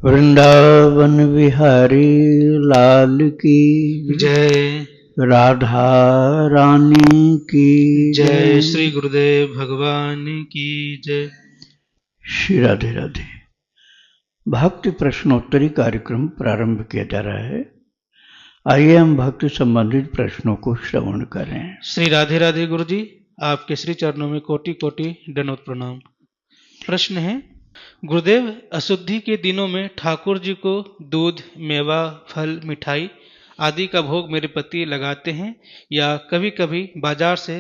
वृंदावन बिहारी लाल की जय। राधा रानी की जय श्री गुरुदेव भगवान की जय। श्री राधे राधे। भक्ति प्रश्नोत्तरी कार्यक्रम प्रारंभ किया जा रहा है। आइए हम भक्ति संबंधित प्रश्नों को श्रवण करें। श्री राधे राधे गुरु जी, आपके श्री चरणों में कोटि कोटि दंडवत प्रणाम। प्रश्न है, गुरुदेव, अशुद्धि के दिनों में ठाकुर जी को दूध, मेवा, फल, मिठाई आदि का भोग मेरे पति लगाते हैं या कभी कभी बाजार से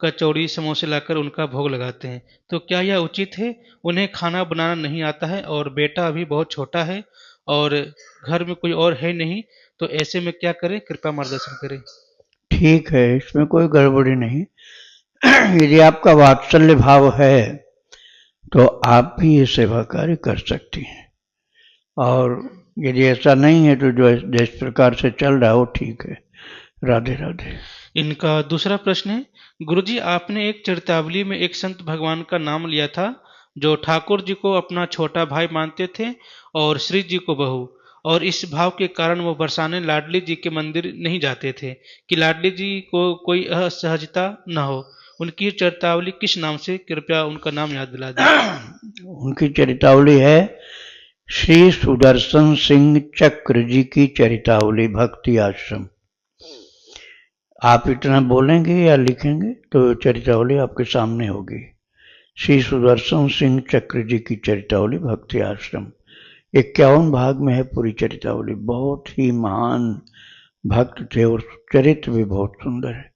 कचौड़ी समोसे लाकर उनका भोग लगाते हैं, तो क्या यह उचित है? उन्हें खाना बनाना नहीं आता है और बेटा अभी बहुत छोटा है और घर में कोई और है नहीं, तो ऐसे में क्या करें? कृपया मार्गदर्शन करें। ठीक है, इसमें कोई गड़बड़ी नहीं। यदि आपका वात्सल्य भाव है तो आप भी ये सेवा कार्य कर सकती हैं, और यदि ऐसा नहीं है तो जो जिस प्रकार से चल रहा है वो ठीक है। राधे राधे। इनका दूसरा प्रश्न है, गुरुजी, आपने एक चरितावली में एक संत भगवान का नाम लिया था जो ठाकुर जी को अपना छोटा भाई मानते थे और श्री जी को बहू, और इस भाव के कारण वो बरसाने लाडली जी के मंदिर नहीं जाते थे कि लाडली जी को कोई असहजता न हो। उनकी चरितावली किस नाम से? कृपया उनका नाम याद दिला दें। उनकी चरितावली है श्री सुदर्शन सिंह चक्र जी की चरितावली, भक्ति आश्रम। आप इतना बोलेंगे या लिखेंगे तो चरितावली आपके सामने होगी। श्री सुदर्शन सिंह चक्र जी की चरितावली, भक्ति आश्रम। 51 भाग में है पूरी चरितावली। बहुत ही महान भक्त थे और चरित्र भी बहुत सुंदर है।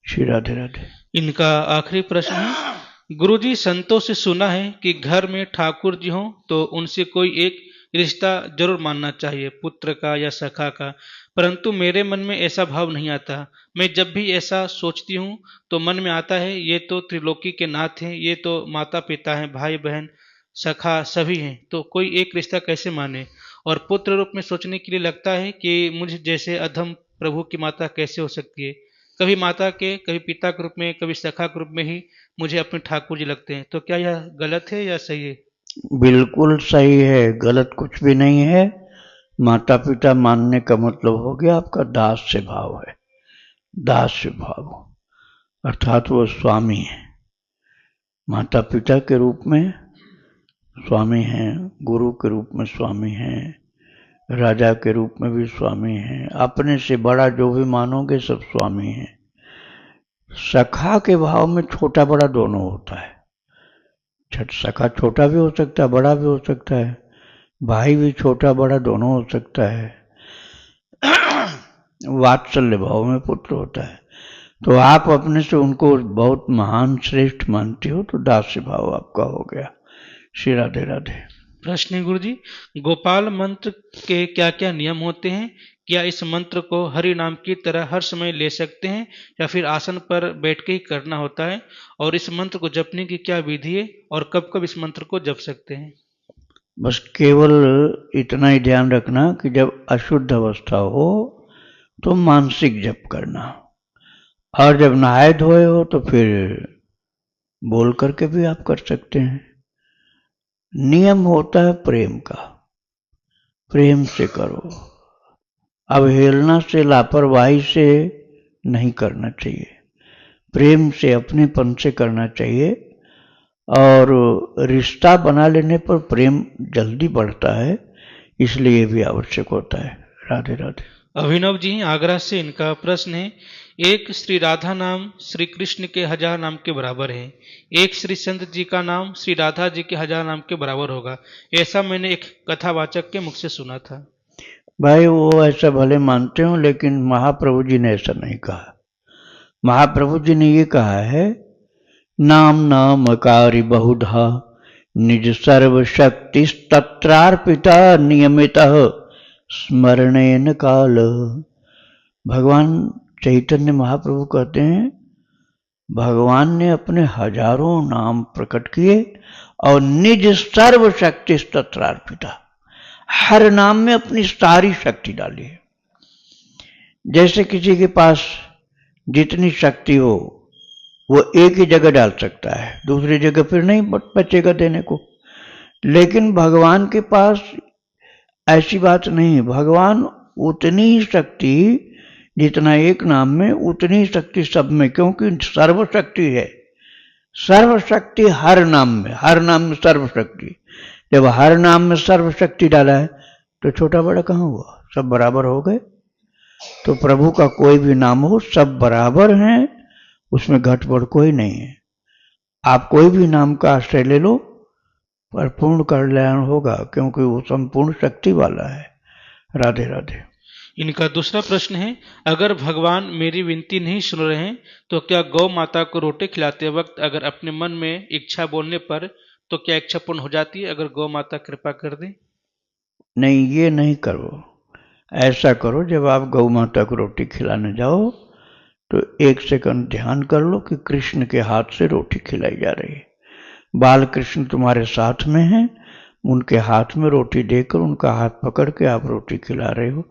श्री राधे राधे। इनका आखिरी प्रश्न है, गुरुजी, संतों से सुना है कि घर में ठाकुर जी हों तो उनसे कोई एक रिश्ता जरूर मानना चाहिए, पुत्र का या सखा का, परंतु मेरे मन में ऐसा भाव नहीं आता। मैं जब भी ऐसा सोचती हूँ तो मन में आता है ये तो त्रिलोकी के नाथ हैं, ये तो माता पिता हैं, भाई बहन सखा सभी हैं, तो कोई एक रिश्ता कैसे माने? और पुत्र रूप में सोचने के लिए लगता है कि मुझ जैसे अधम प्रभु की माता कैसे हो सकती है? कभी माता के, कभी पिता के रूप में, कभी सखा के रूप में ही मुझे अपने ठाकुर जी लगते हैं, तो क्या यह गलत है या सही है? बिल्कुल सही है, गलत कुछ भी नहीं है। माता पिता मानने का मतलब हो गया आपका दास्य भाव है। दास्य भाव अर्थात वो स्वामी है, माता पिता के रूप में स्वामी हैं, गुरु के रूप में स्वामी हैं, राजा के रूप में भी स्वामी हैं, अपने से बड़ा जो भी मानोगे सब स्वामी हैं। सखा के भाव में छोटा बड़ा दोनों होता है। सखा छोटा भी हो सकता है, बड़ा भी हो सकता है, भाई भी छोटा बड़ा दोनों हो सकता है। वात्सल्य भाव में पुत्र होता है। तो आप अपने से उनको बहुत महान श्रेष्ठ मानते हो तो दास्य भाव आपका हो गया। श्री राधे राधे। प्रश्न है, गुरु जी, गोपाल मंत्र के क्या क्या नियम होते हैं? क्या इस मंत्र को हरि नाम की तरह हर समय ले सकते हैं या फिर आसन पर बैठ के ही करना होता है? और इस मंत्र को जपने की क्या विधि है और कब कब इस मंत्र को जप सकते हैं? बस केवल इतना ही ध्यान रखना कि जब अशुद्ध अवस्था हो तो मानसिक जप करना, और जब नहाए धोए हो तो फिर बोल करके भी आप कर सकते हैं। नियम होता है प्रेम का, प्रेम से करो, अवहेलना से, लापरवाही से नहीं करना चाहिए, प्रेम से, अपनेपन से करना चाहिए। और रिश्ता बना लेने पर प्रेम जल्दी बढ़ता है, इसलिए भी आवश्यक होता है। राधे राधे। अभिनव जी आगरा से, इनका प्रश्न है, एक श्री राधा नाम श्री कृष्ण के 1000 नाम के बराबर है, एक श्री संत जी का नाम श्री राधा जी के 1000 नाम के बराबर होगा, ऐसा मैंने एक कथावाचक के मुख से सुना था। भाई वो ऐसा भले मानते हो, लेकिन महाप्रभु जी ने ऐसा नहीं कहा। महाप्रभु जी ने ये कहा है, नाम नामकारी बहुधा निज सर्वशक्ति तत्रार्पिता नियमितः स्मरणेन काल। भगवान चैतन्य महाप्रभु कहते हैं, भगवान ने अपने हजारों नाम प्रकट किए और निज सर्वशक्ति तत्रार्पिता, हर नाम में अपनी सारी शक्ति डाली है। जैसे किसी के पास जितनी शक्ति हो वो एक ही जगह डाल सकता है, दूसरी जगह फिर नहीं बचेगा देने को। लेकिन भगवान के पास ऐसी बात नहीं। भगवान उतनी ही शक्ति, जितना एक नाम में उतनी ही शक्ति सब में, क्योंकि सर्वशक्ति है। सर्वशक्ति हर नाम में, हर नाम में सर्वशक्ति। जब हर नाम में सर्वशक्ति डाला है तो छोटा बड़ा कहाँ हुआ, सब बराबर हो गए। तो प्रभु का कोई भी नाम हो सब बराबर हैं, उसमें घट बढ़ कोई नहीं है। आप कोई भी नाम का आश्रय ले लो, पर पूर्ण कल्याण होगा, क्योंकि वो संपूर्ण शक्ति वाला है। राधे राधे। इनका दूसरा प्रश्न है, अगर भगवान मेरी विनती नहीं सुन रहे हैं तो क्या गौ माता को रोटी खिलाते वक्त अगर अपने मन में इच्छा बोलने पर तो क्या इच्छा पूर्ण हो जाती है, अगर गौ माता कृपा कर दे? नहीं, ये नहीं करो। ऐसा करो, जब आप गौ माता को रोटी खिलाने जाओ तो 1 सेकंड ध्यान कर लो कि कृष्ण के हाथ से रोटी खिलाई जा रही है। बाल कृष्ण तुम्हारे साथ में हैं, उनके हाथ में रोटी देकर उनका हाथ पकड़ के आप रोटी खिला रहे हो।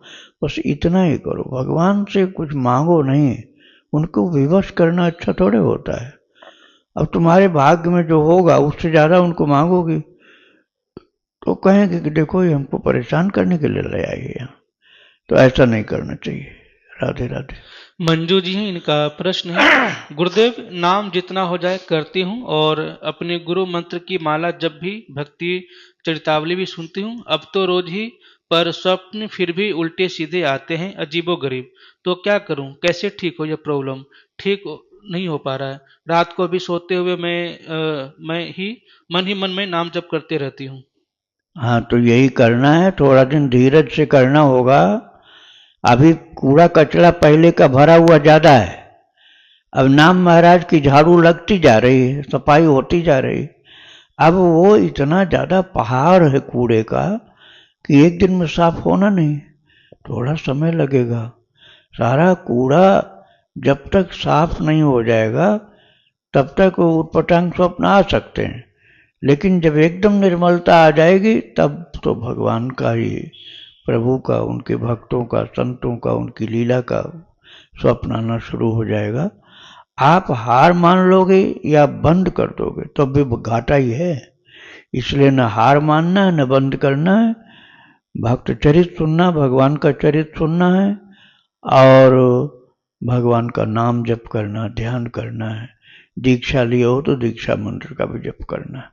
बस इतना ही करो, भगवान से कुछ मांगो नहीं। उनको विवश करना अच्छा थोड़े होता है। अब तुम्हारे भाग्य में जो होगा उससे ज़्यादा उनको मांगोगी तो कहेंगे कि देखो ये हमको परेशान करने के लिए ले आई है यहाँ। तो ऐसा नहीं करना चाहिए। राधे राधे। मंजू जी हैं, इनका प्रश्न है, गुरुदेव नाम जितना हो जाए करती हूँ और अपने गुरु मंत्र की माला जब भी भक्ति चरितावली भी सुनती हूँ, अब तो रोज ही, पर स्वप्न फिर भी उल्टे सीधे आते हैं, अजीबो गरीब। तो क्या करूं, कैसे ठीक हो यह प्रॉब्लम? ठीक नहीं हो पा रहा है। रात को भी सोते हुए मैं मन ही मन में नाम जप करते रहती हूँ। हाँ, तो यही करना है, थोड़ा दिन धीरज से करना होगा। अभी कूड़ा कचरा पहले का भरा हुआ ज़्यादा है। अब नाम महाराज की झाड़ू लगती जा रही है, सफाई होती जा रही। अब वो इतना ज़्यादा पहाड़ है कूड़े का कि एक दिन में साफ होना नहीं, थोड़ा समय लगेगा। सारा कूड़ा जब तक साफ नहीं हो जाएगा तब तक उटपटांग स्वप्न आ सकते हैं, लेकिन जब एकदम निर्मलता आ जाएगी तब तो भगवान का ही, प्रभु का, उनके भक्तों का, संतों का, उनकी लीला का स्वप्न आना शुरू हो जाएगा। आप हार मान लोगे या बंद कर दोगे तो भी घाटा ही है। इसलिए न हार मानना है न बंद करना है। भक्त चरित सुनना, भगवान का चरित सुनना है और भगवान का नाम जप करना, ध्यान करना है। दीक्षा लिए हो तो दीक्षा मंत्र का भी जप करना है।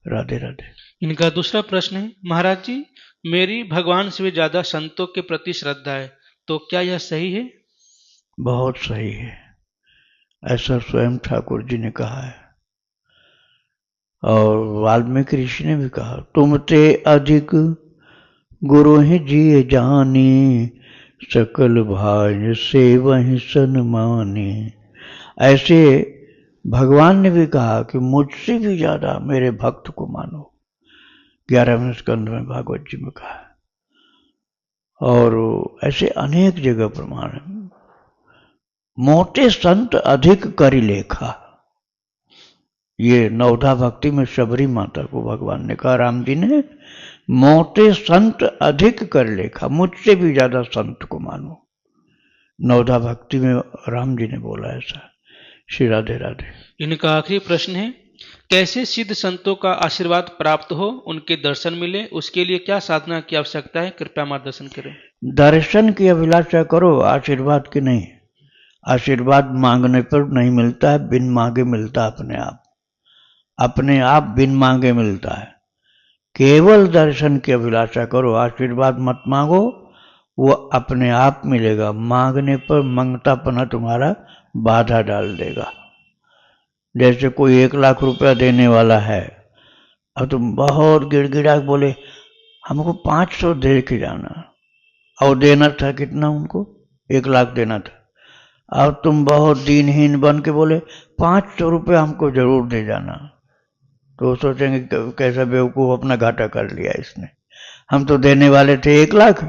राधे राधे। इनका दूसरा प्रश्न है, महाराज जी मेरी भगवान से भी ज्यादा संतों के प्रति श्रद्धा है, तो क्या यह सही है? बहुत सही है, ऐसा स्वयं ठाकुर जी ने कहा है और वाल्मीकि ऋषि ने भी कहा, तुमते अधिक गुरु ही जिए जानी, सकल भाई से वही सन्मानी। ऐसे भगवान ने भी कहा कि मुझसे भी ज्यादा मेरे भक्त को मानो। 11वें स्कंद में भागवत जी में कहा। और ऐसे अनेक जगह प्रमाण है। मोटे संत अधिक करि लेखा, ये नवधा भक्ति में शबरी माता को भगवान ने कहा, राम जी ने, मोटे संत अधिक कर लेखा, मुझसे भी ज्यादा संत को मानो। नवधा भक्ति में राम जी ने बोला ऐसा। श्री राधे राधे। इनका आखिरी प्रश्न है, कैसे सिद्ध संतों का आशीर्वाद प्राप्त हो, उनके दर्शन मिले, उसके लिए क्या साधना की आवश्यकता है? कृपया मार्गदर्शन करें। दर्शन की अभिलाषा करो, आशीर्वाद की नहीं। आशीर्वाद मांगने पर नहीं मिलता है, बिन मांगे मिलता है अपने आप। अपने आप बिन मांगे मिलता है। केवल दर्शन की अभिलाषा करो, आशीर्वाद मत मांगो, वो अपने आप मिलेगा। मांगने पर मंगतापना तुम्हारा बाधा डाल देगा। जैसे कोई 1 लाख रुपया देने वाला है, अब तुम बहुत गिड़गिड़ा बोले हमको 500 दे के जाना, और देना था कितना उनको? 1 लाख देना था। अब तुम बहुत दीनहीन बन के बोले 500 रुपये हमको जरूर दे जाना, तो सोचेंगे कैसा बेवकूफ, अपना घाटा कर लिया इसने। हम तो देने वाले थे 1 लाख,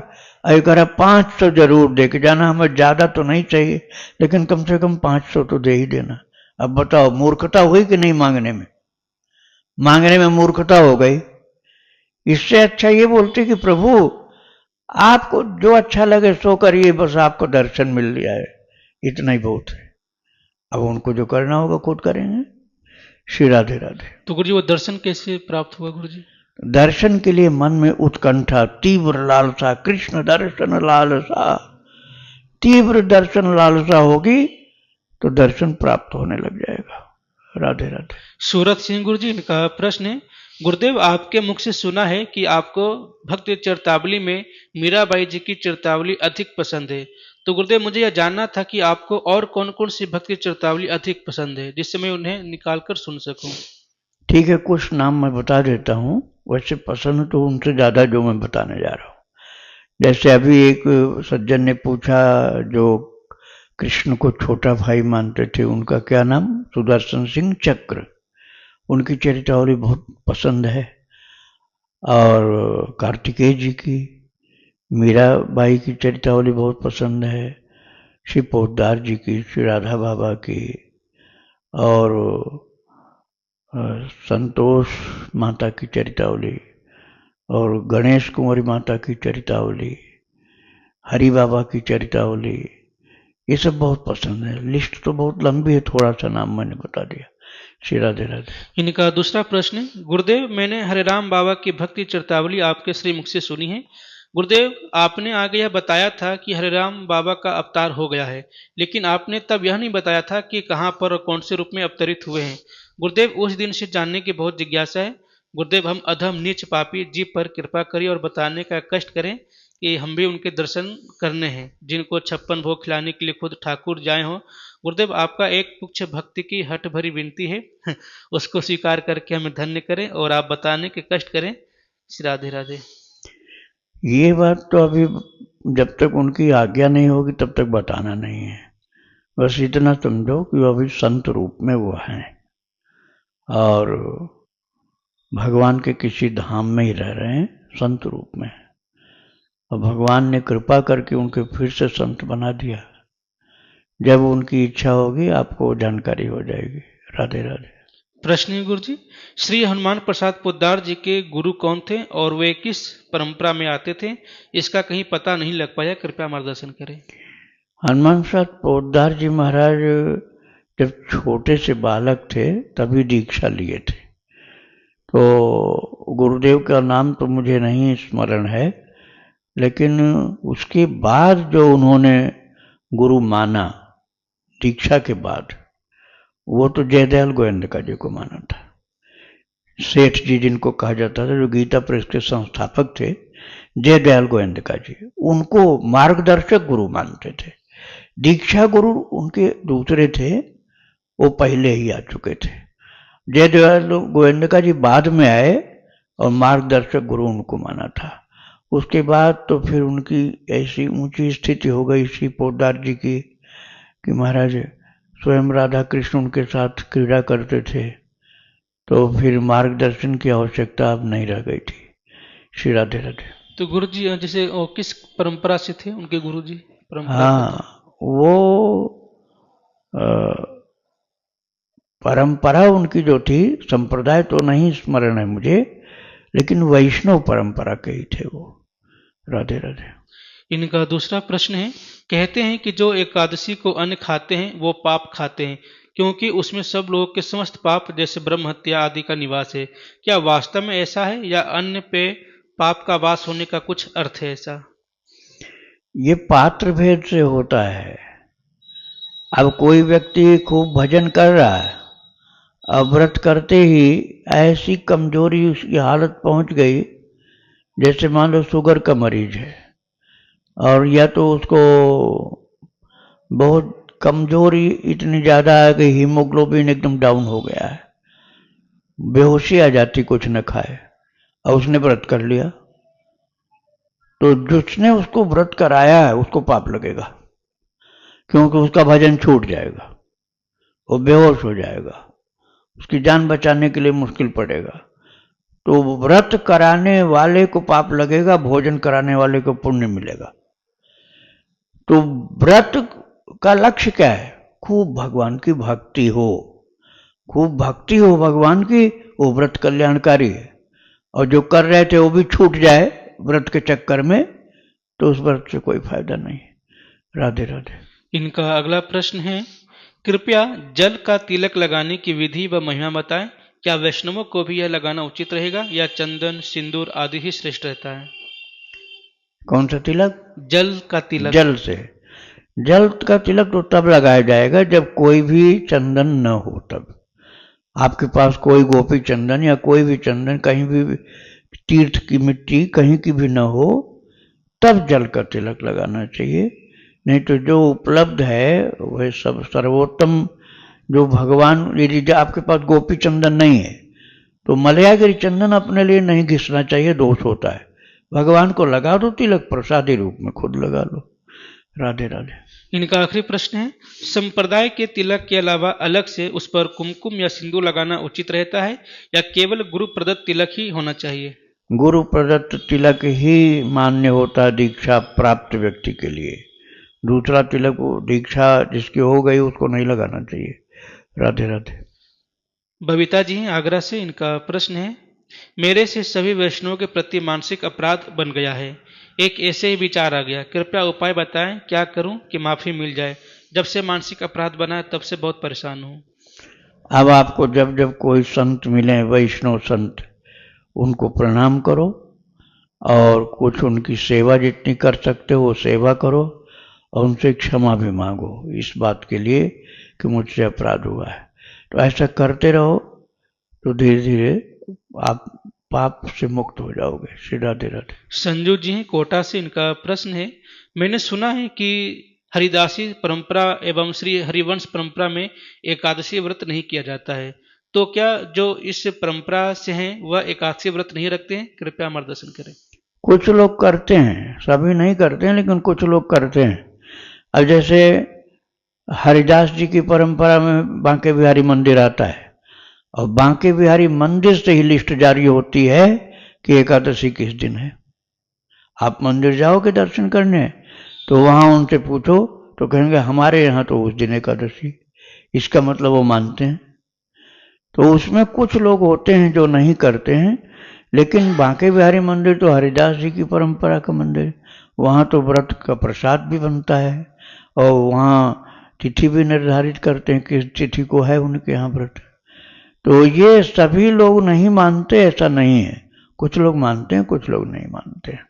अरे कह रहा 500 जरूर दे के जाना, हमें ज्यादा तो नहीं चाहिए लेकिन कम से कम 500 तो दे ही देना। अब बताओ मूर्खता हुई कि नहीं? मांगने में मूर्खता हो गई। इससे अच्छा ये बोलते कि प्रभु आपको जो अच्छा लगे सो करिए, बस आपको दर्शन मिल लिया है, इतना ही बहुत है। अब उनको जो करना होगा खुद करेंगे। श्री राधे राधे। तो गुरुजी वो दर्शन कैसे प्राप्त हुआ गुरुजी? दर्शन के लिए मन में उत्कंठा, तीव्र लालसा, कृष्ण दर्शन लालसा, तीव्र दर्शन लालसा होगी तो दर्शन प्राप्त होने लग जाएगा। राधे राधे। सूरत सिंह गुरु जी, इनका प्रश्न है, गुरुदेव आपके मुख से सुना है कि आपको भक्त चरतावली में मीराबाई जी की चरतावली अधिक पसंद है, तो गुरुदेव मुझे यह जानना था कि आपको और कौन कौन सी भक्ति चरतावली अधिक पसंद है, जिससे मैं उन्हें निकाल कर सुन सकूं। ठीक है, कुछ नाम मैं बता देता हूँ। वैसे पसंद तो उनसे ज़्यादा जो मैं बताने जा रहा हूँ। जैसे अभी एक सज्जन ने पूछा जो कृष्ण को छोटा भाई मानते थे, उनका क्या नाम? सुदर्शन सिंह चक्र। उनकी चरितावली बहुत पसंद है। और कार्तिकेय जी की, मीराबाई की चरितावली बहुत पसंद है। श्री पोद्दार जी की, श्री राधा बाबा की, और संतोष माता की चरितावली, और गणेश कुंवरी माता की चरितावली, हरि बाबा की चरितावली, ये सब बहुत पसंद है। लिस्ट तो बहुत लंबी है, थोड़ा सा नाम मैंने बता दिया। श्री राधे राधे। इनका दूसरा प्रश्न है, गुरुदेव मैंने हरे राम बाबा की भक्ति चरतावली आपके श्रीमुख से सुनी है। गुरुदेव आपने आगे यह बताया था कि हरे राम बाबा का अवतार हो गया है, लेकिन आपने तब यह नहीं बताया था कि कहाँ पर और कौन से रूप में अवतरित हुए हैं। गुरुदेव उस दिन से जानने की बहुत जिज्ञासा है। गुरुदेव हम अधम नीच पापी जीव पर कृपा करिए और बताने का कष्ट करें कि हम भी उनके दर्शन करने हैं, जिनको 56 भोग खिलाने के लिए खुद ठाकुर जाए हों। गुरुदेव आपका एक पुच्छ भक्ति की हठ भरी विनती है, उसको स्वीकार करके हमें धन्य करें और आप बताने के कष्ट करें। श्री राधे राधे। ये बात तो अभी जब तक उनकी आज्ञा नहीं होगी तब तक बताना नहीं है। बस इतना समझो कि वो अभी संत रूप में वो हैं और भगवान के किसी धाम में ही रह रहे हैं, संत रूप में। और भगवान ने कृपा करके उनके फिर से संत बना दिया। जब उनकी इच्छा होगी आपको जानकारी हो जाएगी। राधे राधे। प्रश्न है गुरु जी, श्री हनुमान प्रसाद पोद्दार जी के गुरु कौन थे और वे किस परंपरा में आते थे? इसका कहीं पता नहीं लग पाया, कृपया मार्गदर्शन करें। हनुमान प्रसाद पोद्दार जी महाराज जब छोटे से बालक थे तभी दीक्षा लिए थे। तो गुरुदेव का नाम तो मुझे नहीं स्मरण है, लेकिन उसके बाद जो उन्होंने गुरु माना दीक्षा के बाद, वो तो जयदयाल गोयंदका जी को माना था। सेठ जी जिनको कहा जाता था, जो गीता प्रेस के संस्थापक थे, जयदयाल गोयंदका जी, उनको मार्गदर्शक गुरु मानते थे। दीक्षा गुरु उनके दूसरे थे, वो पहले ही आ चुके थे। जयदयाल गोयंदका जी बाद में आए और मार्गदर्शक गुरु उनको माना था। उसके बाद तो फिर उनकी ऐसी ऊंची स्थिति हो गई श्री पोद्दार जी की कि महाराज स्वयं राधा कृष्ण उनके साथ क्रीड़ा करते थे, तो फिर मार्गदर्शन की आवश्यकता अब नहीं रह गई थी। श्री राधे राधे। तो गुरु जी जैसे किस परंपरा से थे उनके गुरु जी? परंपरा हाँ, वो परंपरा उनकी जो थी, संप्रदाय तो नहीं स्मरण है मुझे, लेकिन वैष्णव परंपरा के ही थे वो। राधे राधे। इनका दूसरा प्रश्न है, कहते हैं कि जो एकादशी को अन्न खाते हैं वो पाप खाते हैं, क्योंकि उसमें सब लोगों के समस्त पाप जैसे ब्रह्म हत्या आदि का निवास है। क्या वास्तव में ऐसा है या अन्न पे पाप का वास होने का कुछ अर्थ है ऐसा? ये पात्र भेद से होता है। अब कोई व्यक्ति खूब भजन कर रहा है, अब व्रत करते ही ऐसी कमजोरी उसकी हालत पहुंच गई, जैसे मान लो शुगर का मरीज है और या तो उसको बहुत कमजोरी इतनी ज़्यादा है कि हीमोग्लोबिन एकदम डाउन हो गया है, बेहोशी आ जाती कुछ न खाए, और उसने व्रत कर लिया, तो जिसने उसको व्रत कराया है उसको पाप लगेगा, क्योंकि उसका भजन छूट जाएगा, वो बेहोश हो जाएगा, उसकी जान बचाने के लिए मुश्किल पड़ेगा। तो व्रत कराने वाले को पाप लगेगा, भोजन कराने वाले को पुण्य मिलेगा। तो व्रत का लक्ष्य क्या है? खूब भगवान की भक्ति हो, खूब भक्ति हो भगवान की, वो व्रत कल्याणकारी है। और जो कर रहे थे वो भी छूट जाए व्रत के चक्कर में, तो उस व्रत से कोई फायदा नहीं। राधे राधे। इनका अगला प्रश्न है, कृपया जल का तिलक लगाने की विधि व महिमा बताएं। क्या वैष्णवों को भी यह लगाना उचित रहेगा या चंदन सिंदूर आदि ही श्रेष्ठ रहता है? कौन सा तिलक? जल का तिलक। जल से। जल का तिलक तो तब लगाया जाएगा जब कोई भी चंदन न हो। तब आपके पास कोई गोपी चंदन या कोई भी चंदन कहीं भी तीर्थ की मिट्टी कहीं की भी न हो, तब जल का तिलक लगाना चाहिए। नहीं तो जो उपलब्ध है वह सब सर्वोत्तम, जो भगवान, यदि आपके पास गोपी चंदन नहीं है तो मलयागिरी चंदन अपने लिए नहीं घिसना चाहिए, दोष होता है। भगवान को लगा दो तिलक, प्रसादी रूप में खुद लगा लो। राधे राधे। इनका आखिरी प्रश्न है, संप्रदाय के तिलक के अलावा अलग से उस पर कुमकुम या सिंदूर लगाना उचित रहता है या केवल गुरु प्रदत्त तिलक ही होना चाहिए? गुरु प्रदत्त तिलक ही मान्य होता है दीक्षा प्राप्त व्यक्ति के लिए। दूसरा तिलक दीक्षा जिसकी हो गई उसको नहीं लगाना चाहिए। राधे राधे। बबीता जी हैं आगरा से, इनका प्रश्न है, मेरे से सभी वैष्णवों के प्रति मानसिक अपराध बन गया है। एक ऐसे ही विचार आ गया, कृपया उपाय बताएं, क्या करूं कि माफी मिल जाए? जब से मानसिक अपराध बना है तब से बहुत परेशान हूं। अब आपको जब जब कोई संत मिले, वैष्णव संत, उनको प्रणाम करो और कुछ उनकी सेवा जितनी कर सकते हो वो सेवा करो और उनसे क्षमा भी मांगो इस बात के लिए कि मुझसे अपराध हुआ है। तो ऐसा करते रहो तो धीरे धीरे आप पाप से मुक्त हो जाओगे। श्री राधे राधे। संजू जी हैं कोटा से, इनका प्रश्न है, मैंने सुना है कि हरिदासी परंपरा एवं श्री हरिवंश परंपरा में एकादशी व्रत नहीं किया जाता है, तो क्या जो इस परंपरा से हैं वह एकादशी व्रत नहीं रखते हैं? कृपया मार्गदर्शन करें। कुछ लोग करते हैं, सभी नहीं करते हैं, लेकिन कुछ लोग करते हैं। अब जैसे हरिदास जी की परंपरा में बांके बिहारी मंदिर आता है और बांके बिहारी मंदिर से ही लिस्ट जारी होती है कि एकादशी किस दिन है। आप मंदिर जाओगे दर्शन करने तो वहां उनसे पूछो तो कहेंगे हमारे यहाँ तो उस दिन एकादशी। इसका मतलब वो मानते हैं। तो उसमें कुछ लोग होते हैं जो नहीं करते हैं, लेकिन बांके बिहारी मंदिर तो हरिदास जी की परंपरा का मंदिर, वहाँ तो व्रत का प्रसाद भी बनता है और वहाँ तिथि भी निर्धारित करते हैं किस तिथि को है उनके यहाँ व्रत। तो ये सभी लोग नहीं मानते ऐसा नहीं है, कुछ लोग मानते हैं कुछ लोग नहीं मानते हैं।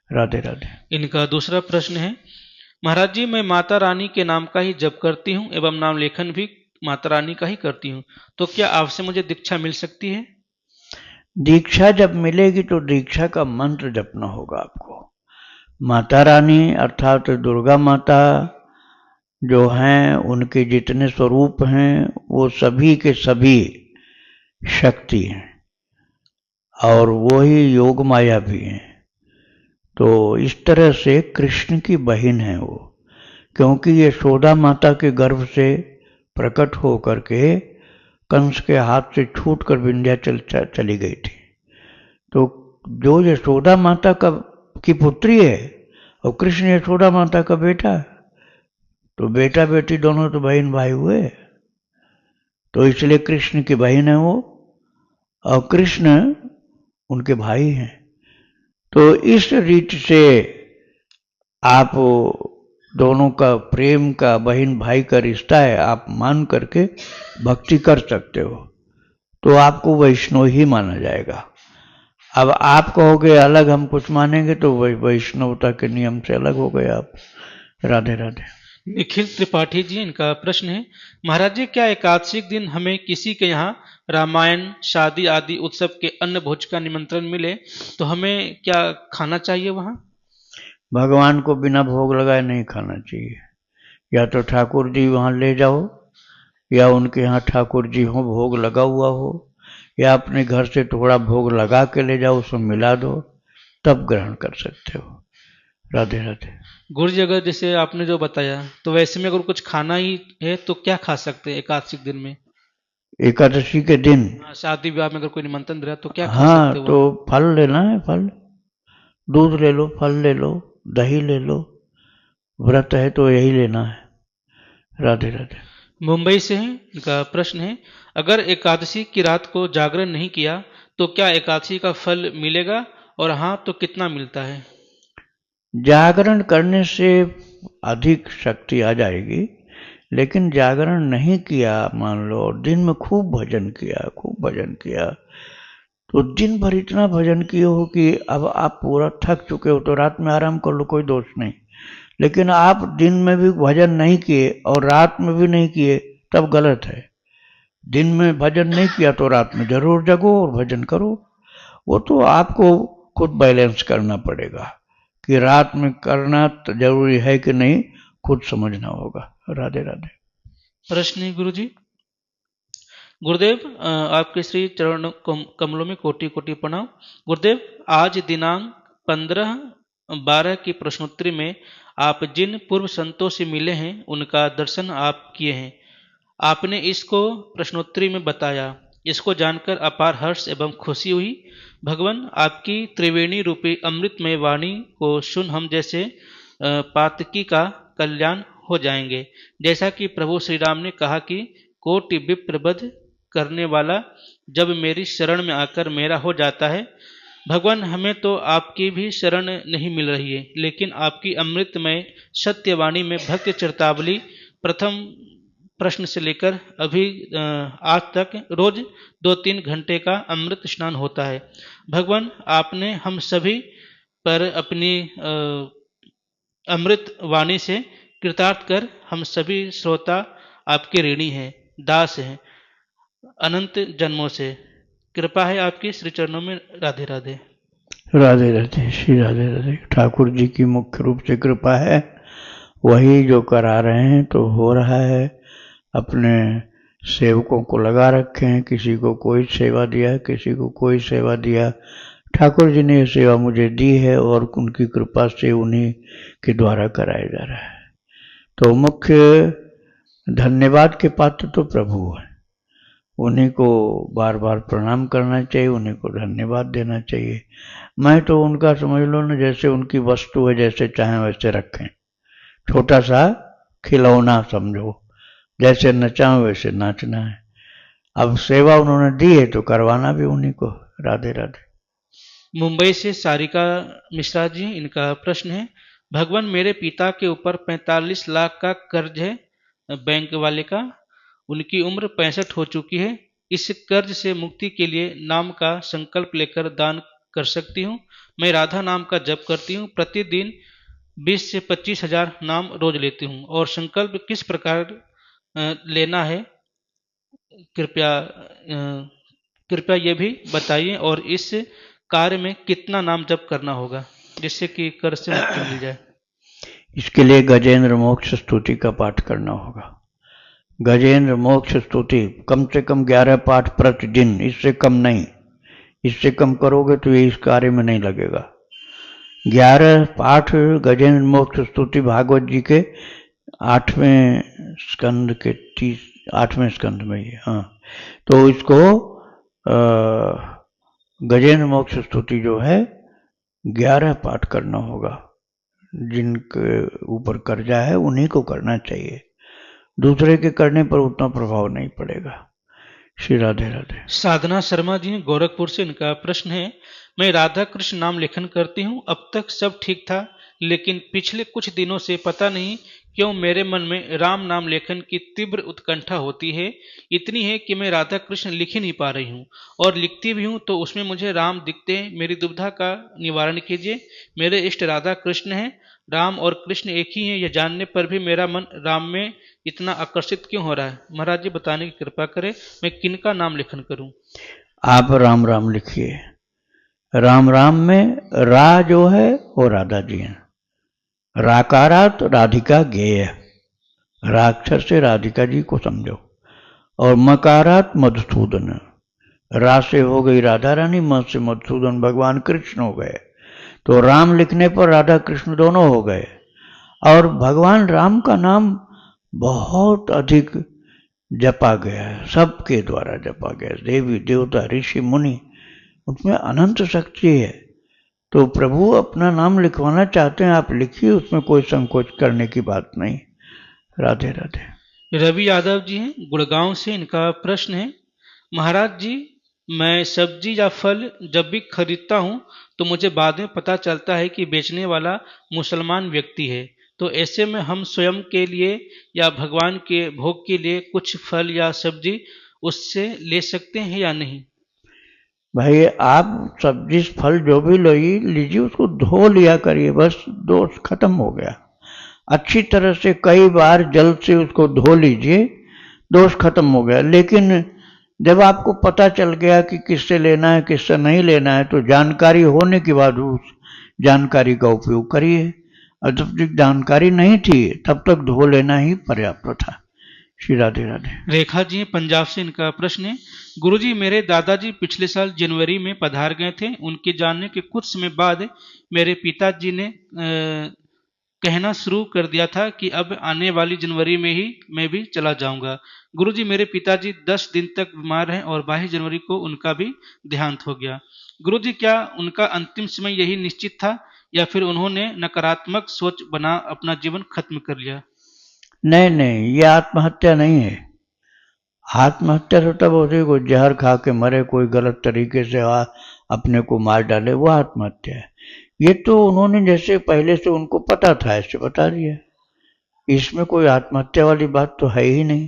राधे राधे। इनका दूसरा प्रश्न है, महाराज जी मैं माता रानी के नाम का ही जप करती हूँ एवं नाम लेखन भी माता रानी का ही करती हूँ, तो क्या आपसे मुझे दीक्षा मिल सकती है? दीक्षा जब मिलेगी तो दीक्षा का मंत्र जपना होगा आपको। माता रानी अर्थात दुर्गा माता जो हैं, उनके जितने स्वरूप हैं वो सभी के सभी शक्ति हैं और वो ही योग माया भी हैं। तो इस तरह से कृष्ण की बहन है वो, क्योंकि ये यशोदा माता के गर्भ से प्रकट हो करके कंस के हाथ से छूटकर विंध्याचल चली गई थी। तो जो यशोदा माता की पुत्री है और कृष्ण यशोदा माता का बेटा है, तो बेटा बेटी दोनों तो बहन भाई हुए। तो इसलिए कृष्ण की बहन है वो और कृष्ण उनके भाई हैं। तो इस रीति से आप दोनों का प्रेम का, बहन भाई का रिश्ता है, आप मान करके भक्ति कर सकते हो तो आपको वैष्णव ही माना जाएगा। अब आप कहोगे अलग हम कुछ मानेंगे तो वैष्णवता के नियम से अलग हो गए आप। राधे राधे। निखिल त्रिपाठी जी, इनका प्रश्न है, महाराज जी क्या एकादशी के दिन हमें किसी के यहाँ रामायण, शादी आदि उत्सव के अन्न भोज का निमंत्रण मिले तो हमें क्या खाना चाहिए वहाँ? भगवान को बिना भोग लगाए नहीं खाना चाहिए। या तो ठाकुर जी वहाँ ले जाओ या उनके यहाँ ठाकुर जी हो, भोग लगा हुआ हो, या अपने घर से थोड़ा भोग लगा के ले जाओ, उसमें मिला दो, तब ग्रहण कर सकते हो। राधे राधे। गुरु जी अगर जैसे आपने जो बताया तो वैसे में अगर कुछ खाना ही है तो क्या खा सकते हैं एकादशी के दिन में? एकादशी के दिन शादी विवाह में अगर कोई निमंत्रण दे रहा तो क्या खा हाँ सकते हो? तो फल लेना है, फल, दूध ले लो, फल ले लो, दही ले लो, व्रत है तो यही लेना है। राधे राधे। मुंबई से हैं, इनका प्रश्न है, अगर एकादशी की रात को जागरण नहीं किया तो क्या एकादशी का फल मिलेगा और हाँ तो कितना मिलता है? जागरण करने से अधिक शक्ति आ जाएगी, लेकिन जागरण नहीं किया मान लो, और दिन में खूब भजन किया, तो दिन भर इतना भजन किए हो कि अब आप पूरा थक चुके हो, तो रात में आराम कर लो, कोई दोष नहीं। लेकिन आप दिन में भी भजन नहीं किए और रात में भी नहीं किए, तब गलत है। दिन में भजन नहीं किया तो रात में जरूर जगो और भजन करो। वो तो आपको खुद बैलेंस करना पड़ेगा कि रात में करना तो जरूरी है कि नहीं, खुद समझना होगा। राधे राधे। प्रश्न है गुरु जी। गुरुदेव, आपके श्री चरण कमलों में कोटि कोटि प्रणाम। गुरुदेव, आज दिनांक 15/12 की प्रश्नोत्तरी में आप जिन पूर्व संतों से मिले हैं उनका दर्शन आप किए हैं। आपने इसको प्रश्नोत्तरी में बताया। इसको जानकर अपार हर्ष एवं खुशी हुई। भगवान, आपकी त्रिवेणी रूपी अमृतमय वाणी को सुन हम जैसे पातकी का कल्याण हो जाएंगे। जैसा कि प्रभु श्री राम ने कहा कि कोटि विप्रवध करने वाला जब मेरी शरण में आकर मेरा हो जाता है। भगवान, हमें तो आपकी भी शरण नहीं मिल रही है, लेकिन आपकी अमृतमय सत्यवाणी में भक्त चरितावली प्रथम प्रश्न से लेकर अभी आज तक रोज 2-3 घंटे का अमृत स्नान होता है। भगवान, आपने हम सभी पर अपनी अमृत वाणी से कृतार्थ कर हम सभी श्रोता आपके ऋणी हैं, दास हैं अनंत जन्मों से। कृपा है आपकी श्री चरणों में। राधे राधे। राधे राधे, श्री राधे राधे। ठाकुर जी की मुख्य रूप से कृपा है, वही जो करा रहे हैं तो हो रहा है। अपने सेवकों को लगा रखे हैं, किसी को कोई सेवा दिया, किसी को कोई सेवा दिया। ठाकुर जी ने यह सेवा मुझे दी है और उनकी कृपा से उन्हीं के द्वारा कराया जा रहा है। तो मुख्य धन्यवाद के पात्र तो प्रभु है, उन्हीं को बार बार प्रणाम करना चाहिए, उन्हीं को धन्यवाद देना चाहिए। मैं तो उनका समझ लो ना, जैसे उनकी वस्तु है, जैसे चाहें वैसे रखें, छोटा सा खिलौना समझो, जैसे नचाओ वैसे नाचना है। अब सेवा उन्होंने दी है तो करवाना भी उन्हीं को। राधे राधे। मुंबई से सारिका मिश्रा जी, इनका प्रश्न है, भगवान, मेरे पिता के ऊपर 45 लाख का कर्ज है बैंक वाले का। उनकी उम्र 65 हो चुकी है। इस कर्ज से मुक्ति के लिए नाम का संकल्प लेकर दान कर सकती हूँ। मैं राधा नाम का जप करती हूँ। प्रतिदिन 20 से 25 हजार नाम रोज लेती हूँ। और संकल्प किस प्रकार लेना है, कृपया ये भी बताइए। और इस कार्य में कितना नाम जप करना होगा जिससे कि कर्ज से मुक्ति मिल जाए। इसके लिए गजेंद्र मोक्ष स्तुति का पाठ करना होगा। गजेंद्र मोक्ष स्तुति कम से कम 11 पाठ प्रतिदिन, इससे कम नहीं। इससे कम करोगे तो ये इस कार्य में नहीं लगेगा। 11 पाठ गजेंद्र मोक्ष स्तुति भागवत जी के 8वें स्कंद के 8वें स्कंद में ही। हाँ, तो इसको गजेंद्र मोक्ष स्तुति जो है 11 पाठ करना होगा। जिनके ऊपर कर्जा है उन्हीं को करना चाहिए, दूसरे के करने पर उतना प्रभाव नहीं पड़ेगा। श्री राधे राधे। साधना शर्मा जी गोरखपुर से, इनका प्रश्न है, मैं राधा कृष्ण नाम लेखन करती हूँ। अब तक सब ठीक था, लेकिन पिछले कुछ दिनों से पता नहीं क्यों मेरे मन में राम नाम लेखन की तीव्र उत्कंठा होती है। इतनी है कि मैं राधा कृष्ण लिख ही नहीं पा रही हूँ, और लिखती भी हूँ तो उसमें मुझे राम दिखते हैं। मेरी दुविधा का निवारण कीजिए। मेरे इष्ट राधा कृष्ण हैं। राम और कृष्ण एक ही हैं, यह जानने पर भी मेरा मन राम में इतना आकर्षित क्यों हो रहा है? महाराज जी बताने की कृपा करें, मैं किनका नाम लेखन करूं? आप राम राम लिखिए। राम राम में रा जो है वो राधा जी हैं। राकारात राधिका गेय, राक्षर से राधिका जी को समझो। और मकारात मधुसूदन, रा से हो गई राधा रानी, म से मधुसूदन भगवान कृष्ण हो गए। तो राम लिखने पर राधा कृष्ण दोनों हो गए। और भगवान राम का नाम बहुत अधिक जपा गया है, सबके द्वारा जपा गया है, देवी देवता ऋषि मुनि, उसमें अनंत शक्ति है। तो प्रभु अपना नाम लिखवाना चाहते हैं, आप लिखिए, उसमें कोई संकोच करने की बात नहीं। राधे राधे। रवि यादव जी हैं गुड़गांव से, इनका प्रश्न है, महाराज जी, मैं सब्जी या फल जब भी खरीदता हूँ तो मुझे बाद में पता चलता है कि बेचने वाला मुसलमान व्यक्ति है। तो ऐसे में हम स्वयं के लिए या भगवान के भोग के लिए कुछ फल या सब्जी उससे ले सकते हैं या नहीं? भाई आप सब्जी फल जो भी लीजिए उसको धो लिया करिए, बस दोष खत्म हो गया। अच्छी तरह से कई बार जल से उसको धो लीजिए, दोष खत्म हो गया। लेकिन जब आपको पता चल गया कि किससे लेना है किससे नहीं लेना है, तो जानकारी होने के बाद उस जानकारी का उपयोग करिए। और जब तक जानकारी नहीं थी तब तक धो लेना ही पर्याप्त था। श्री राधे राधे। रेखा जी पंजाब से, इनका प्रश्न है, गुरुजी मेरे दादाजी पिछले साल जनवरी में पधार गए थे। उनके जाने के कुछ समय बाद मेरे पिताजी ने कहना शुरू कर दिया था कि अब आने वाली जनवरी में ही मैं भी चला जाऊंगा। गुरुजी मेरे पिताजी 10 दिन तक बीमार हैं और 22 जनवरी को उनका भी देहांत हो गया। गुरुजी क्या उनका अंतिम समय यही निश्चित था या फिर उन्होंने नकारात्मक सोच बना अपना जीवन खत्म कर लिया? नहीं नहीं, ये आत्महत्या नहीं है। आत्महत्या तो तब होती है कोई जहर खा के मरे, कोई गलत तरीके से अपने को मार डाले, वो आत्महत्या है। ये तो उन्होंने जैसे पहले से उनको पता था ऐसे बता दिया, इसमें कोई आत्महत्या वाली बात तो है ही नहीं।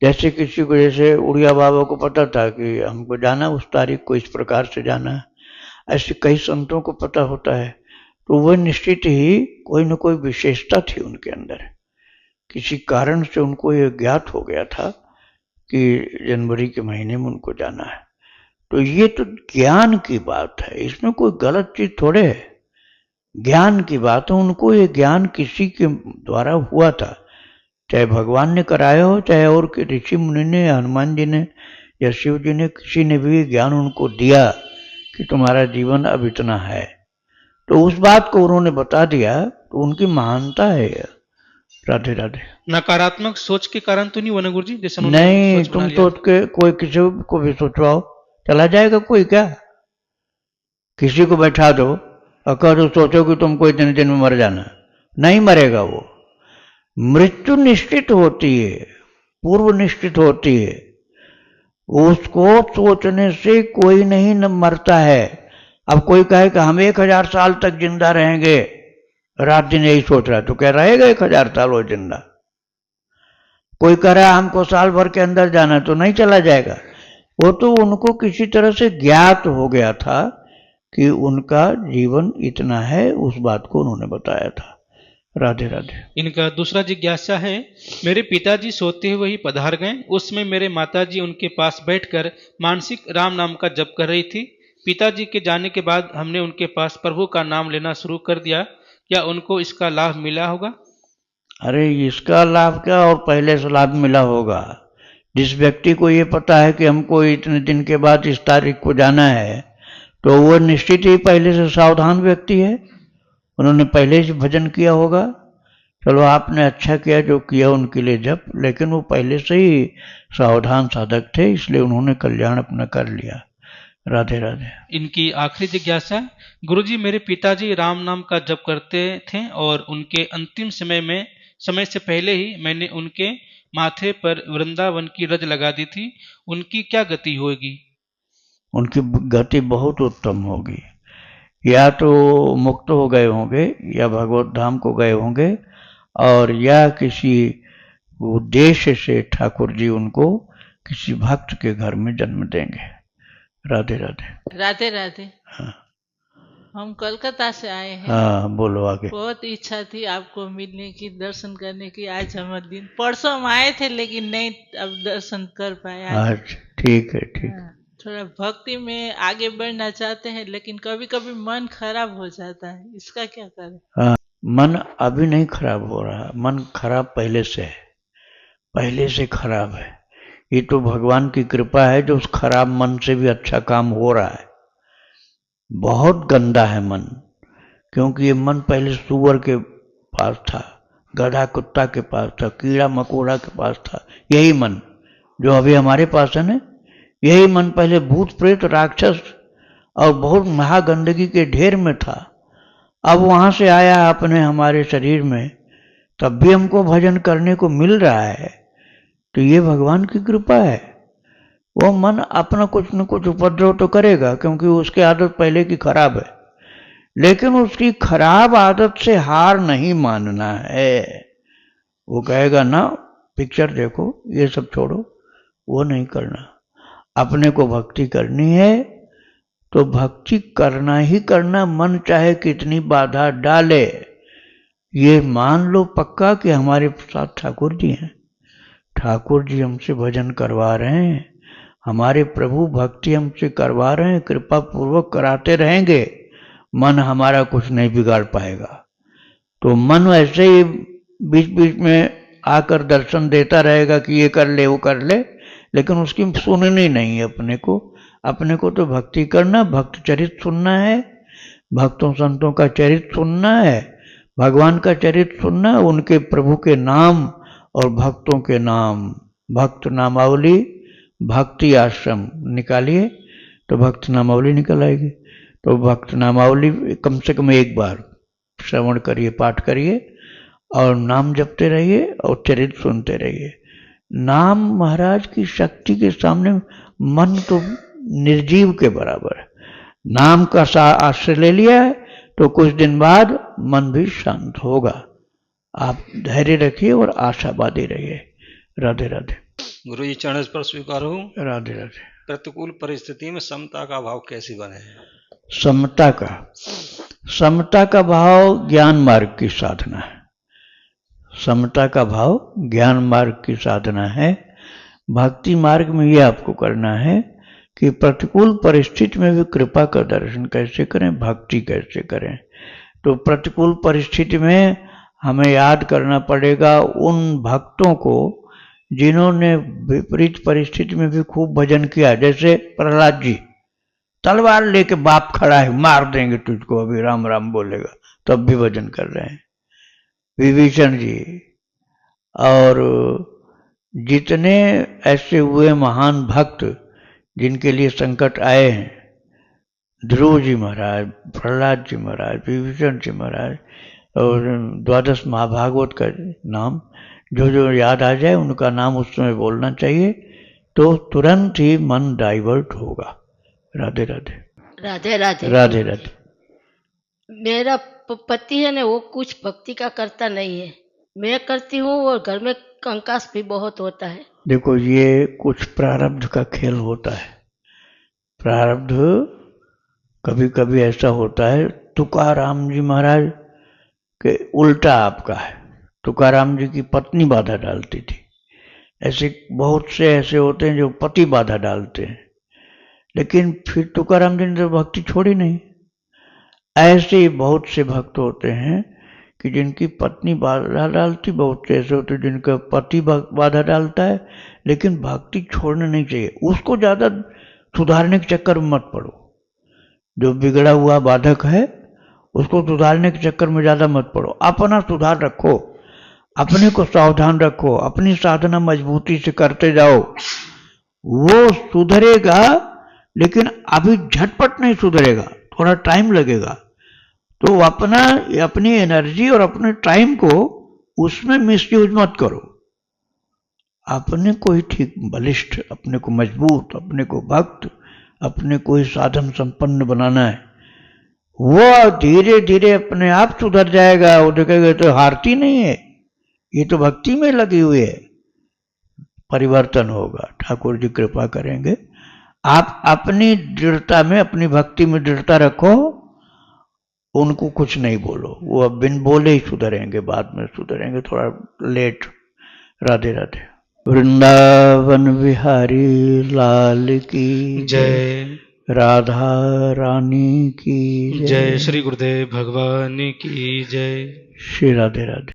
जैसे किसी को, जैसे उड़िया बाबा को पता था कि हमको जाना उस तारीख को, इस प्रकार से जाना है, ऐसे कई संतों को पता होता है। तो वह निश्चित ही कोई न कोई विशेषता थी उनके अंदर, किसी कारण से उनको ये ज्ञात हो गया था कि जनवरी के महीने में उनको जाना है। तो ये तो ज्ञान की बात है, इसमें कोई गलत चीज थोड़े है, ज्ञान की बात है। उनको ये ज्ञान किसी के द्वारा हुआ था, चाहे भगवान ने कराया हो, चाहे और ऋषि मुनि ने, हनुमान जी ने या शिव जी ने, किसी ने भी ज्ञान उनको दिया कि तुम्हारा जीवन अब इतना है, तो उस बात को उन्होंने बता दिया, तो उनकी महानता है। राधे राधे। नकारात्मक सोच के कारण तो नहीं हुआ ना गुरुजी? जैसे नहीं, तुम सोच के कोई किसी को भी सोचवाओ, चला जाएगा कोई क्या? किसी को बैठा दो और कह दो सोचो कि तुमको इतने दिन में मर जाना, नहीं मरेगा वो। मृत्यु निश्चित होती है, पूर्व निश्चित होती है, उसको सोचने से कोई नहीं न मरता है। अब कोई कहे कि हम 1000 साल तक जिंदा रहेंगे, रात दिन यही सोच रहा है, तो क्या रहेगा 1000 साल वो जिंदा? कोई कह रहा है हमको साल भर के अंदर जाना, तो नहीं चला जाएगा। वो तो उनको किसी तरह से ज्ञात हो गया था कि उनका जीवन इतना है, उस बात को उन्होंने बताया था। राधे राधे। इनका दूसरा जिज्ञासा है, मेरे पिताजी सोते हुए ही पधार गए, उसमें मेरे माताजी उनके पास बैठकर मानसिक राम नाम का जप कर रही थी। पिताजी के जाने के बाद हमने उनके पास प्रभु का नाम लेना शुरू कर दिया, क्या उनको इसका लाभ मिला होगा? अरे इसका लाभ क्या, और पहले से लाभ मिला होगा। जिस व्यक्ति को ये पता है कि हमको इतने दिन के बाद इस तारीख को जाना है, तो वो निश्चित ही पहले से सावधान व्यक्ति है, उन्होंने पहले से भजन किया होगा। चलो आपने अच्छा किया जो किया उनके लिए जप, लेकिन वो पहले से ही सावधान साधक थे, इसलिए उन्होंने कल्याण अपना कर लिया। राधे राधे। इनकी आखिरी जिज्ञासा, गुरुजी मेरे पिताजी राम नाम का जप करते थे और उनके अंतिम समय से पहले ही मैंने उनके माथे पर वृंदावन की रज लगा दी थी, उनकी क्या गति होगी? उनकी गति बहुत उत्तम होगी, या तो मुक्त हो गए होंगे या भगवत धाम को गए होंगे, और या किसी उद्देश्य से ठाकुर जी उनको किसी भक्त के घर में जन्म देंगे। राधे राधे। राधे राधे। हाँ हम कोलकाता से आए हैं। हाँ, बोलो आगे। बहुत इच्छा थी आपको मिलने की, दर्शन करने की। आज हमारा दिन, परसों हम आए थे लेकिन नहीं अब दर्शन कर पाए। अच्छा, ठीक है, ठीक। थोड़ा भक्ति में आगे बढ़ना चाहते हैं, लेकिन कभी कभी मन खराब हो जाता है, इसका क्या करें? हाँ, मन अभी नहीं खराब हो रहा, मन खराब पहले से है, पहले से खराब है। ये तो भगवान की कृपा है जो उस खराब मन से भी अच्छा काम हो रहा है। बहुत गंदा है मन, क्योंकि ये मन पहले सुअर के पास था, गधा कुत्ता के पास था, कीड़ा मकोड़ा के पास था। यही मन जो अभी हमारे पास है ना, यही मन पहले भूत प्रेत राक्षस और बहुत महागंदगी के ढेर में था। अब वहां से आया अपने हमारे शरीर में, तब भी हमको भजन करने को मिल रहा है, तो ये भगवान की कृपा है। वो मन अपना कुछ न कुछ उपद्रव तो करेगा, क्योंकि उसकी आदत पहले की खराब है, लेकिन उसकी खराब आदत से हार नहीं मानना है। वो कहेगा ना पिक्चर देखो, ये सब छोड़ो, वो नहीं करना। अपने को भक्ति करनी है तो भक्ति करना ही करना, मन चाहे कितनी बाधा डाले। ये मान लो पक्का कि हमारे साथ ठाकुर जी हैं, ठाकुर जी हमसे भजन करवा रहे हैं, हमारे प्रभु भक्ति हमसे करवा रहे हैं, कृपा पूर्वक कराते रहेंगे, मन हमारा कुछ नहीं बिगाड़ पाएगा। तो मन ऐसे ही बीच बीच में आकर दर्शन देता रहेगा कि ये कर ले वो कर ले, लेकिन उसकी सुननी नहीं है अपने को। अपने को तो भक्ति करना, भक्त चरित्र सुनना है, भक्तों संतों का चरित्र सुनना है, भगवान का चरित्र सुनना है, उनके प्रभु के नाम और भक्तों के नाम, भक्त नामावली भक्ति आश्रम निकालिए तो भक्त नामावली निकल आएगी। तो भक्त नामावली कम से कम एक बार श्रवण करिए, पाठ करिए और नाम जपते रहिए और चरित्र सुनते रहिए। नाम महाराज की शक्ति के सामने मन तो निर्जीव के बराबर है। नाम का आश्रय ले लिया है तो कुछ दिन बाद मन भी शांत होगा। आप धैर्य रखिए और आशावादी रहिए। राधे राधे। गुरु जी चरण पर स्वीकार हूँ। राधे राधे। प्रतिकूल परिस्थिति में समता का भाव कैसे बने? समता का भाव ज्ञान मार्ग की साधना है। समता का भाव ज्ञान मार्ग की साधना है। भक्ति मार्ग में ये आपको करना है कि प्रतिकूल परिस्थिति में भी कृपा का दर्शन कैसे करें, भक्ति कैसे करें। तो प्रतिकूल परिस्थिति में हमें याद करना पड़ेगा उन भक्तों को जिन्होंने विपरीत परिस्थिति में भी खूब भजन किया। जैसे प्रहलाद जी तलवार लेके बाप खड़ा है, मार देंगे तुझको, अभी राम राम बोलेगा तब भी भजन कर रहे हैं। विभीषण जी और जितने ऐसे हुए महान भक्त जिनके लिए संकट आए हैं, ध्रुव जी महाराज, प्रहलाद जी महाराज, विभीषण जी महाराज, और द्वादश महाभागवत का नाम जो जो याद आ जाए उनका नाम उस समय बोलना चाहिए, तो तुरंत ही मन डाइवर्ट होगा। राधे राधे। राधे राधे। राधे राधे। मेरा पति है ना, वो कुछ भक्ति का करता नहीं है, मैं करती हूँ और घर में कंकास भी बहुत होता है। देखो ये कुछ प्रारब्ध का खेल होता है। प्रारब्ध कभी कभी ऐसा होता है। तुकाराम जी महाराज के उल्टा आपका है। तुकाराम जी की पत्नी बाधा डालती थी। ऐसे बहुत से ऐसे होते हैं जो पति बाधा डालते हैं, लेकिन फिर तुकाराम जी ने तो भक्ति छोड़ी नहीं। ऐसे ही बहुत से भक्त होते हैं कि जिनकी पत्नी बाधा डालती, बहुत से ऐसे होते हैं जिनका पति बाधा डालता है, लेकिन भक्ति छोड़ना नहीं चाहिए। उसको ज़्यादा सुधारने के चक्कर में मत पड़ो। जो बिगड़ा हुआ बाधक है उसको सुधारने के चक्कर में ज़्यादा मत पड़ो। अपना सुधार रखो, अपने को सावधान रखो, अपनी साधना मजबूती से करते जाओ। वो सुधरेगा, लेकिन अभी झटपट नहीं सुधरेगा, थोड़ा टाइम लगेगा। तो अपनी एनर्जी और अपने टाइम को उसमें मिसयूज मत करो। अपने को ही ठीक बलिष्ठ, अपने को मजबूत, अपने को भक्त, अपने को ही साधन संपन्न बनाना है। वो धीरे धीरे अपने आप सुधर जाएगा। वो देखेगा तो हारती नहीं है, ये तो भक्ति में लगी हुई है। परिवर्तन होगा, ठाकुर जी कृपा करेंगे। आप अपनी दृढ़ता में, अपनी भक्ति में दृढ़ता रखो, उनको कुछ नहीं बोलो, वो अब बिन बोले ही सुधरेंगे, बाद में सुधरेंगे, थोड़ा लेट। राधे राधे। वृंदावन बिहारी लाल की जय। राधा रानी की जय। श्री गुरुदेव भगवान की जय। श्री राधे राधे।